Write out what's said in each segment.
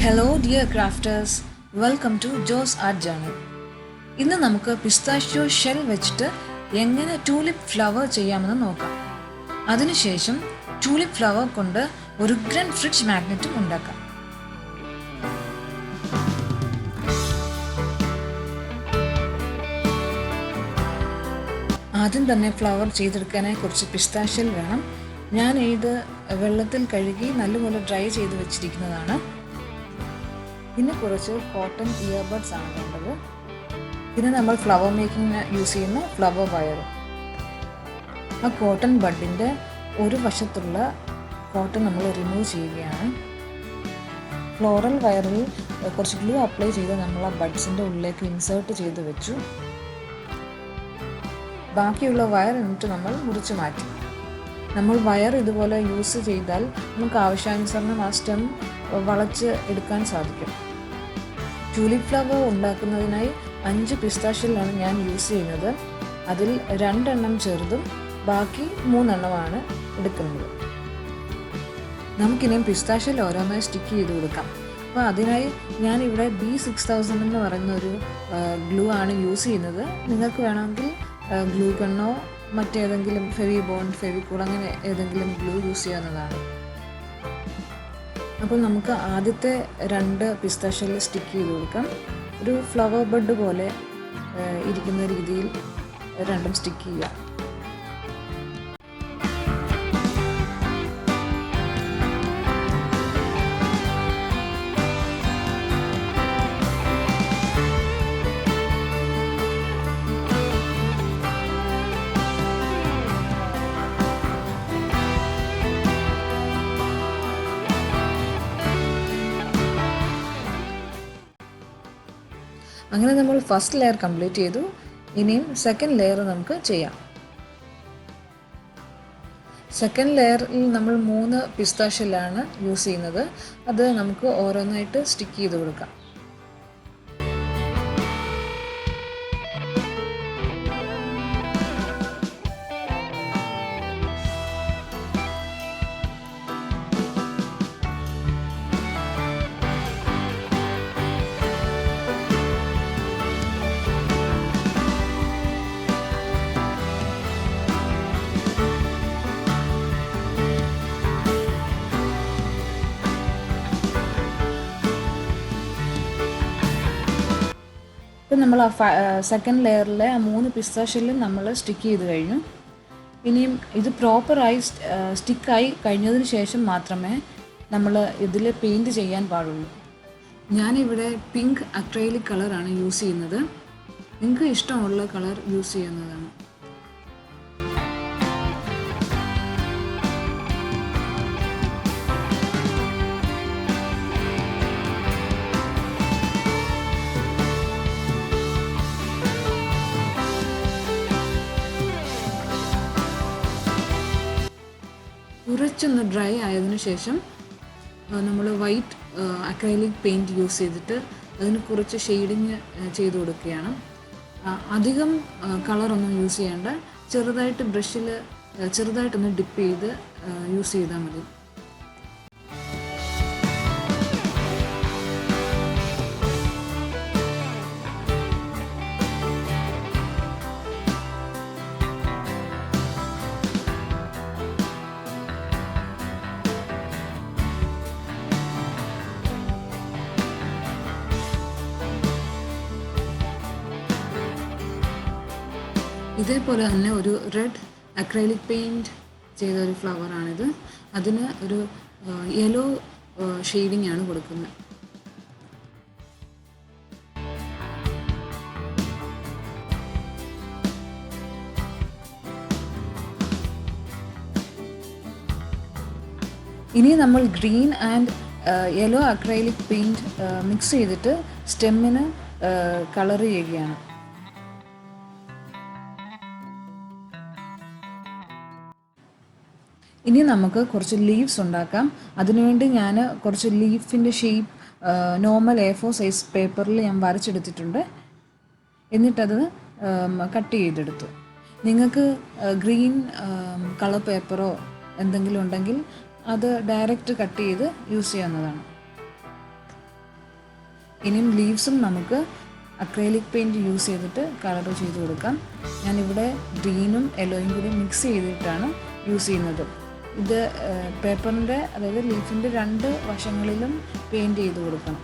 Hello dear crafters, welcome to Jose art journal. ഇന്ന് നമുക്ക് pistachio shell വെച്ചിട്ട് എങ്ങനെ ടൂലിപ്പ് ഫ്ലവർ ചെയ്യാമെന്ന് നോക്കാം. അതിനുശേഷം ടൂലിപ്പ് ഫ്ലവർ കൊണ്ട് ഒരു ഉഗ്രൻ ഫ്രിഡ്ജ് മാഗ്നറ്റും ഉണ്ടാക്കാം. ആദ്യം തന്നെ ഫ്ലവർ ചെയ്തെടുക്കാനായി കുറച്ച് പിസ്താഷ്യൽ വേണം. ഞാൻ ഇത് വെള്ളത്തിൽ കഴുകി നല്ലപോലെ ഡ്രൈ ചെയ്ത് വെച്ചിരിക്കുന്നതാണ്. പിന്നെ കുറച്ച് കോട്ടൺ ഇയർബഡ്സ് ആണ് വേണ്ടത്. പിന്നെ നമ്മൾ ഫ്ലവർ മേക്കിങ്ങിന് യൂസ് ചെയ്യുന്ന ഫ്ലവർ വയർ. ആ കോട്ടൺ ബഡിൻ്റെ ഒരു വശത്തുള്ള കോട്ടൺ നമ്മൾ റിമൂവ് ചെയ്യുകയാണ്. ഫ്ലോറൽ വയറിൽ കുറച്ച് ഗ്ലൂ അപ്ലൈ ചെയ്ത് നമ്മൾ ആ ബഡ്സിൻ്റെ ഉള്ളിലേക്ക് ഇൻസേർട്ട് ചെയ്ത് വെച്ചു. ബാക്കിയുള്ള വയർ എന്നിട്ട് നമ്മൾ മുറിച്ച് മാറ്റി. നമ്മൾ വയർ ഇതുപോലെ യൂസ് ചെയ്താൽ നമുക്ക് ആവശ്യാനുസരണം ആ സ്റ്റെം വളച്ച് എടുക്കാൻ സാധിക്കും. ട്യൂലിപ്പ് ഫ്ലവർ ഉണ്ടാക്കുന്നതിനായി 5 പിസ്താഷ്യലാണ് ഞാൻ യൂസ് ചെയ്യുന്നത്. അതിൽ 2 എണ്ണം ചെറുതും ബാക്കി 3 എണ്ണമാണ് എടുക്കുന്നത്. നമുക്കിനിയും പിസ്താഷ്യൽ ഓരോന്നായി സ്റ്റിക്ക് ചെയ്ത് കൊടുക്കാം. അപ്പോൾ അതിനായി ഞാനിവിടെ B6000 എന്ന് പറയുന്ന ഒരു ഗ്ലൂ ആണ് യൂസ് ചെയ്യുന്നത്. നിങ്ങൾക്ക് വേണമെങ്കിൽ ഗ്ലൂ ഗണ്ണോ മറ്റേതെങ്കിലും ഫെവിക്കോൾ അങ്ങനെ ഏതെങ്കിലും ഗ്ലൂ യൂസ് ചെയ്യാവുന്നതാണ്. അപ്പോൾ നമുക്ക് ആദ്യത്തെ 2 പിസ്താഷ്യൽ സ്റ്റിക്ക് ചെയ്ത് കൊടുക്കാം. ഒരു ഫ്ലവർ ബഡ് പോലെ ഇരിക്കുന്ന രീതിയിൽ 2 സ്റ്റിക്ക് ചെയ്യുക. അങ്ങനെ നമ്മൾ ഫസ്റ്റ് ലെയർ കംപ്ലീറ്റ് ചെയ്തു. ഇനിയും സെക്കൻഡ് ലെയർ നമുക്ക് ചെയ്യാം. സെക്കൻഡ് ലെയറിൽ നമ്മൾ 3 പിസ്താഷ്യലാണ് യൂസ് ചെയ്യുന്നത്. അത് നമുക്ക് ഓരോന്നായിട്ട് സ്റ്റിക്ക് ചെയ്ത് കൊടുക്കാം. ഇപ്പം നമ്മൾ സെക്കൻഡ് ലെയറിലെ 3 പിസ്താഷ്യലും നമ്മൾ സ്റ്റിക്ക് ചെയ്ത് കഴിഞ്ഞു. ഇനിയും ഇത് പ്രോപ്പറായി സ്റ്റിക്കായി കഴിഞ്ഞതിന് ശേഷം മാത്രമേ നമ്മൾ ഇതിൽ പെയിൻറ് ചെയ്യാൻ പാടുള്ളൂ. ഞാനിവിടെ പിങ്ക് അക്രൈലിക് കളറാണ് യൂസ് ചെയ്യുന്നത്. നിങ്ങൾക്ക് ഇഷ്ടമുള്ള കളർ യൂസ് ചെയ്യുന്നതാണ്. കുറച്ചൊന്ന് ഡ്രൈ ആയതിനു ശേഷം നമ്മൾ വൈറ്റ് അക്രൈലിക് പെയിൻറ്റ് യൂസ് ചെയ്തിട്ട് അതിന് കുറച്ച് ഷെയ്ഡിങ് ചെയ്ത് കൊടുക്കുകയാണ്. അധികം കളറൊന്നും യൂസ് ചെയ്യേണ്ട, ചെറുതായിട്ട് ബ്രഷിൽ ചെറുതായിട്ടൊന്ന് ഡിപ്പ് ചെയ്ത് യൂസ് ചെയ്താൽ മതി. ഇതേപോലെ തന്നെ ഒരു റെഡ് അക്രൈലിക് പെയിൻറ്റ് ചെയ്ത ഒരു ഫ്ലവറാണിത്. അതിന് ഒരു യെല്ലോ ഷെയ്ഡിങ് ആണ് കൊടുക്കുന്നത്. ഇനി നമ്മൾ green and yellow acrylic paint mix ചെയ്തിട്ട് സ്റ്റെമ്മിന് കളർ ചെയ്യുകയാണ്. ഇനി നമുക്ക് കുറച്ച് ലീവ്സ് ഉണ്ടാക്കാം. അതിനുവേണ്ടി ഞാൻ കുറച്ച് ലീഫിൻ്റെ ഷേപ്പ് നോർമൽ A4 സൈസ് പേപ്പറിൽ ഞാൻ വരച്ചെടുത്തിട്ടുണ്ട്. എന്നിട്ടത് കട്ട് ചെയ്തെടുത്തു. നിങ്ങൾക്ക് ഗ്രീൻ കളർ പേപ്പറോ എന്തെങ്കിലും ഉണ്ടെങ്കിൽ അത് ഡയറക്റ്റ് കട്ട് ചെയ്ത് യൂസ് ചെയ്യാവുന്നതാണ്. ഇനിയും ലീവ്സും നമുക്ക് അക്രൈലിക് പെയിൻറ്റ് യൂസ് ചെയ്തിട്ട് കളർ ചെയ്ത് കൊടുക്കാം. ഞാനിവിടെ ഗ്രീനും യെല്ലോയും കൂടി മിക്സ് ചെയ്തിട്ടാണ് യൂസ് ചെയ്യുന്നത്. ഇത് പേപ്പറിൻ്റെ അതായത് ലീഫിൻ്റെ 2 വശങ്ങളിലും പെയിൻറ്റ് ചെയ്ത് കൊടുക്കണം.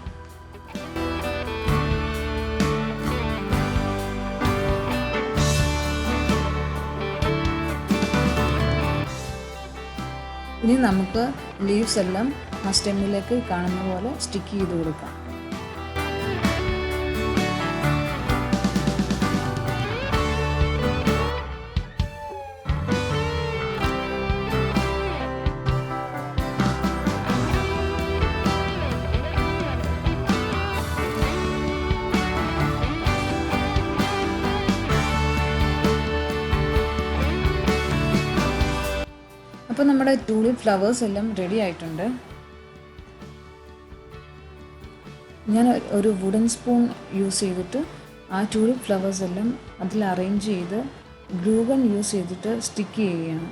ഇനി നമുക്ക് ലീവ്സ് എല്ലാം ആ സ്റ്റെമ്മിലേക്ക് കാണുന്ന പോലെ സ്റ്റിക്ക് ചെയ്ത് കൊടുക്കാം. അപ്പോൾ നമ്മുടെ ട്യൂലിപ്പ് ഫ്ലവേഴ്സ് എല്ലാം റെഡി ആയിട്ടുണ്ട്. ഞാൻ ഒരു വുഡൻ സ്പൂൺ യൂസ് ചെയ്തിട്ട് ആ ട്യൂലിപ്പ് ഫ്ലവേഴ്സ് എല്ലാം അതിൽ അറേഞ്ച് ചെയ്ത് ഗ്ലൂ ഗൺ യൂസ് ചെയ്തിട്ട് സ്റ്റിക്ക് ചെയ്യുകയാണ്.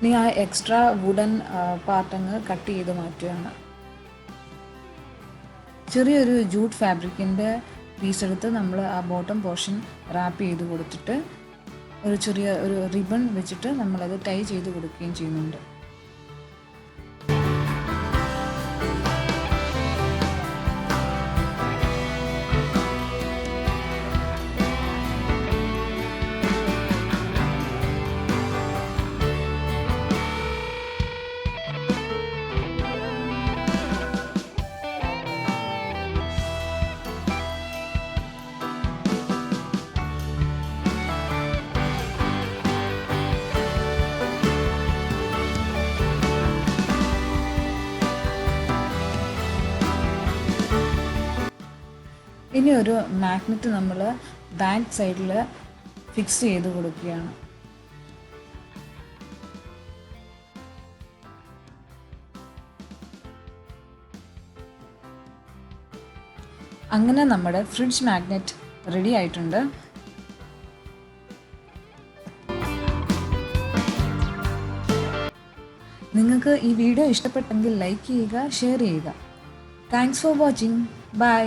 ഇനി ആ എക്സ്ട്രാ വുഡൻ പാർട്ടങ്ങ് കട്ട് ചെയ്ത് മാറ്റുകയാണ്. ചെറിയൊരു ജൂട്ട് ഫാബ്രിക്കിൻ്റെ പീസ് എടുത്ത് നമ്മൾ ആ ബോട്ടം പോർഷൻ റാപ്പ് ചെയ്ത് കൊടുത്തിട്ട് ഒരു റിബൺ വെച്ചിട്ട് നമ്മളത് ടൈ ചെയ്ത് കൊടുക്കുകയും ചെയ്യുന്നുണ്ട്. ഇനി ഒരു മാഗ്നറ്റ് നമ്മൾ ബാക്ക് സൈഡിൽ ഫിക്സ് ചെയ്ത് കൊടുക്കുകയാണ്. അങ്ങനെ നമ്മുടെ ഫ്രിഡ്ജ് മാഗ്നറ്റ് റെഡി ആയിട്ടുണ്ട്. നിങ്ങൾക്ക് ഈ വീഡിയോ ഇഷ്ടപ്പെട്ടെങ്കിൽ ലൈക്ക് ചെയ്യുക, ഷെയർ ചെയ്യുക. Thanks for watching. ബൈ.